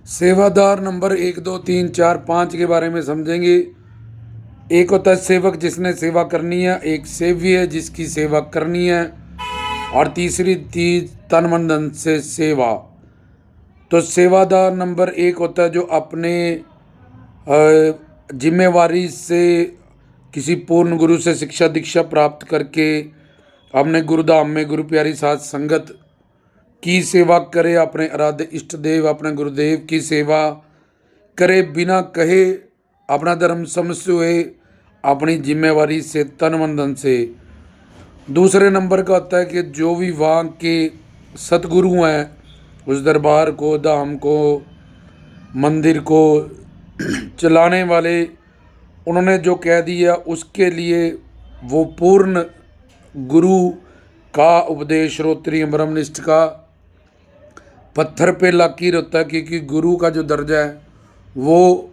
सेवादार नंबर 1 2 3 4 5 के बारे में समझेंगे। एक होता है सेवक जिसने सेवा करनी है, एक सेव्य है जिसकी सेवा करनी है, और तीसरी चीज तन मन धन से सेवा। तो सेवादार नंबर 1 होता है जो अपने जिम्मेवारी से किसी पूर्ण गुरु से शिक्षा दीक्षा प्राप्त करके अपने गुरुधाम में गुरु प्यारी साथ संगत की सेवा करे, अपने आराध्य इष्ट देव अपने गुरुदेव की सेवा करे, बिना कहे अपना धर्म समझते हुए अपनी जिम्मेवारी से तन मन धन से। दूसरे नंबर का होता है कि जो भी वहाँ के सतगुरु हैं, उस दरबार को, धाम को, मंदिर को चलाने वाले, उन्होंने जो कह दिया उसके लिए वो पूर्ण गुरु का उपदेश श्रोत्रिय ब्रह्मनिष्ठ का पत्थर पे लकीर होता है, क्योंकि गुरु का जो दर्जा है वो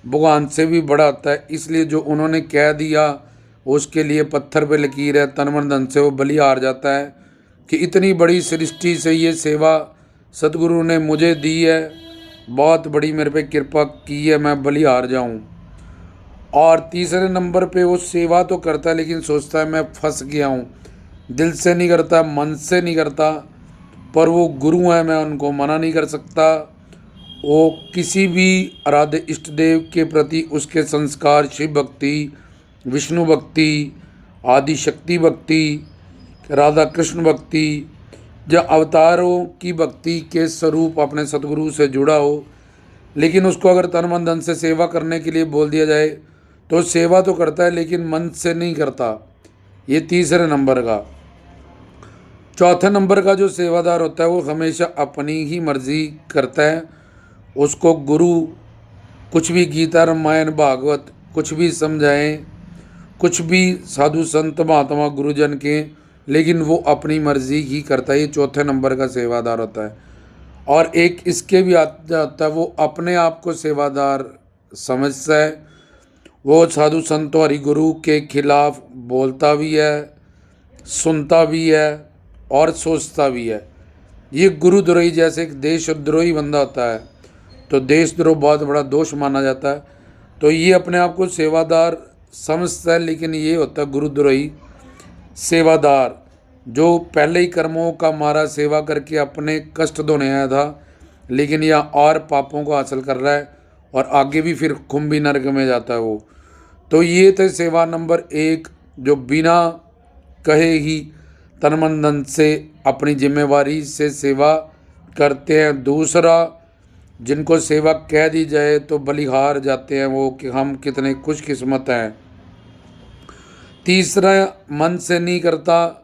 भगवान से भी बड़ा होता है। इसलिए जो उन्होंने कह दिया उसके लिए पत्थर पे लकीर है, तन मन धन से वो बलिहार जाता है कि इतनी बड़ी सृष्टि से ये सेवा सतगुरु ने मुझे दी है, बहुत बड़ी मेरे पे कृपा की है, मैं बलिहार जाऊं। और तीसरे नंबर पे वो सेवा तो करता है लेकिन सोचता है मैं फंस गया हूँ, दिल से नहीं करता, मन से नहीं करता, पर वो गुरु हैं, मैं उनको मना नहीं कर सकता। वो किसी भी आराध्य इष्ट देव के प्रति उसके संस्कार शिव भक्ति, विष्णु भक्ति, आदि शक्ति भक्ति, राधा कृष्ण भक्ति, जो अवतारों की भक्ति के स्वरूप अपने सतगुरु से जुड़ा हो, लेकिन उसको अगर तन मन धन से सेवा करने के लिए बोल दिया जाए तो सेवा तो करता है लेकिन मन से नहीं करता। ये तीसरे नंबर का। चौथे नंबर का जो सेवादार होता है वो हमेशा अपनी ही मर्जी करता है। उसको गुरु कुछ भी गीता रामायण भागवत कुछ भी समझाएं, कुछ भी साधु संत महात्मा गुरुजन के, लेकिन वो अपनी मर्जी ही करता है। ये चौथे नंबर का सेवादार होता है। और एक इसके भी आता है, वो अपने आप को सेवादार समझता है। वो साधु संतों हरि गुरु के खिलाफ बोलता भी है, सुनता भी है और सोचता भी है। ये गुरुद्रोही, जैसे एक देशद्रोही बंदा होता है तो देशद्रोह बहुत बड़ा दोष माना जाता है, तो ये अपने आप को सेवादार समझता है, लेकिन ये होता है गुरुद्रोही सेवादार, जो पहले ही कर्मों का मारा सेवा करके अपने कष्ट धोने आया था, लेकिन यह और पापों को हासिल कर रहा है और आगे भी फिर कुंभी नरक में जाता है वो। तो ये थे सेवा नंबर 1, जो बिना कहे ही तन मन धन से अपनी जिम्मेवारी से सेवा करते हैं। दूसरा, जिनको सेवा कह दी जाए तो बलिहार जाते हैं वो, कि हम कितने खुशकिस्मत हैं। तीसरा, मन से नहीं करता,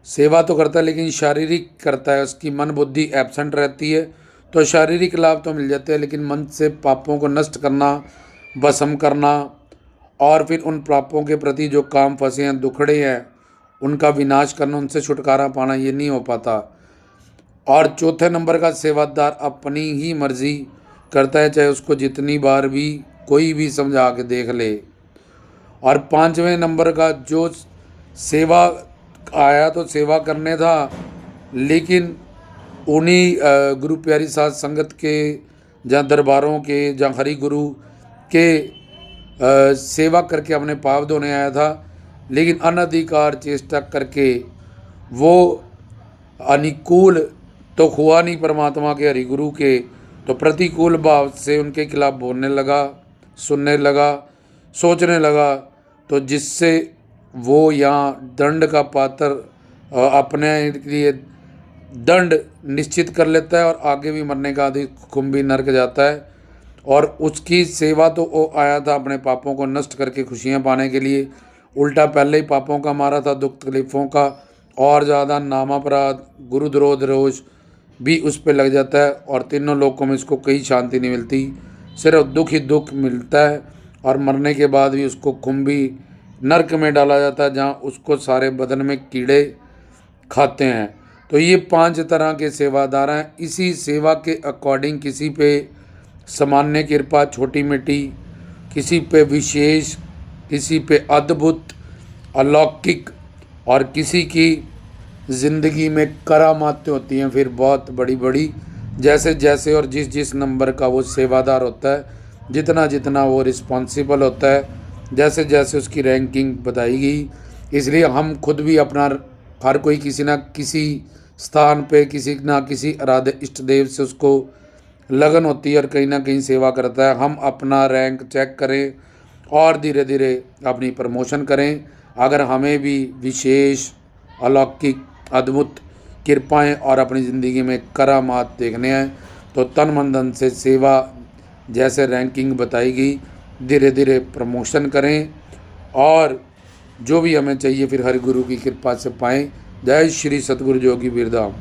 सेवा तो करता है लेकिन शारीरिक करता है, उसकी मन बुद्धि एब्सेंट रहती है, तो शारीरिक लाभ तो मिल जाते हैं, लेकिन मन से पापों को नष्ट करना, भस्म करना, और फिर उन पापों के प्रति जो काम फंसे हैं, दुखड़े हैं, उनका विनाश करना, उनसे छुटकारा पाना, ये नहीं हो पाता। और चौथे नंबर का सेवादार अपनी ही मर्जी करता है, चाहे उसको जितनी बार भी कोई भी समझा के देख ले। और पांचवें नंबर का जो सेवा आया तो सेवा करने था, लेकिन उन्हीं गुरु प्यारी साध संगत के, जहाँ दरबारों के, जहाँ हरि गुरु के सेवा करके अपने पाप धोने आया था, लेकिन अनधिकार चेष्टा करके वो अनुकूल तो हुआ नहीं परमात्मा के, हरि गुरु के, तो प्रतिकूल भाव से उनके खिलाफ बोलने लगा, सुनने लगा, सोचने लगा, तो जिससे वो यहाँ दंड का पात्र अपने लिए दंड निश्चित कर लेता है और आगे भी मरने का आदि कुंभी नरक जाता है। और उसकी सेवा तो वो आया था अपने पापों को नष्ट करके खुशियाँ पाने के लिए, उल्टा पहले ही पापों का मारा था, दुख तकलीफ़ों का और ज़्यादा नामापराध, गुरुद्रोह रोष भी उस पर लग जाता है, और तीनों लोकों में इसको कहीं शांति नहीं मिलती, सिर्फ दुख ही दुख मिलता है। और मरने के बाद भी उसको कुंभी नरक में डाला जाता है, जहाँ उसको सारे बदन में कीड़े खाते हैं। तो ये 5 तरह के सेवादार हैं। इसी सेवा के अकॉर्डिंग किसी पे सामान्य कृपा छोटी मिट्टी, किसी पे विशेष, किसी पे अद्भुत अलौकिक, और किसी की ज़िंदगी में करामातें होती हैं फिर बहुत बड़ी बड़ी, जैसे जैसे और जिस जिस नंबर का वो सेवादार होता है, जितना जितना वो रिस्पॉन्सिबल होता है, जैसे जैसे उसकी रैंकिंग बताई गई। इसलिए हम खुद भी अपना, हर कोई किसी ना किसी स्थान पे किसी ना किसी आराध्य इष्ट देव से उसको लगन होती है और कहीं ना कहीं सेवा करता है। हम अपना रैंक चेक करें और धीरे धीरे अपनी प्रमोशन करें। अगर हमें भी विशेष अलौकिक अद्भुत कृपाएं और अपनी ज़िंदगी में करामात देखने हैं तो तन मन धन से सेवा, जैसे रैंकिंग बताई गई, धीरे धीरे प्रमोशन करें और जो भी हमें चाहिए फिर हरि गुरु की कृपा से पाएं। जय श्री सतगुरु जोगी वीरधाम।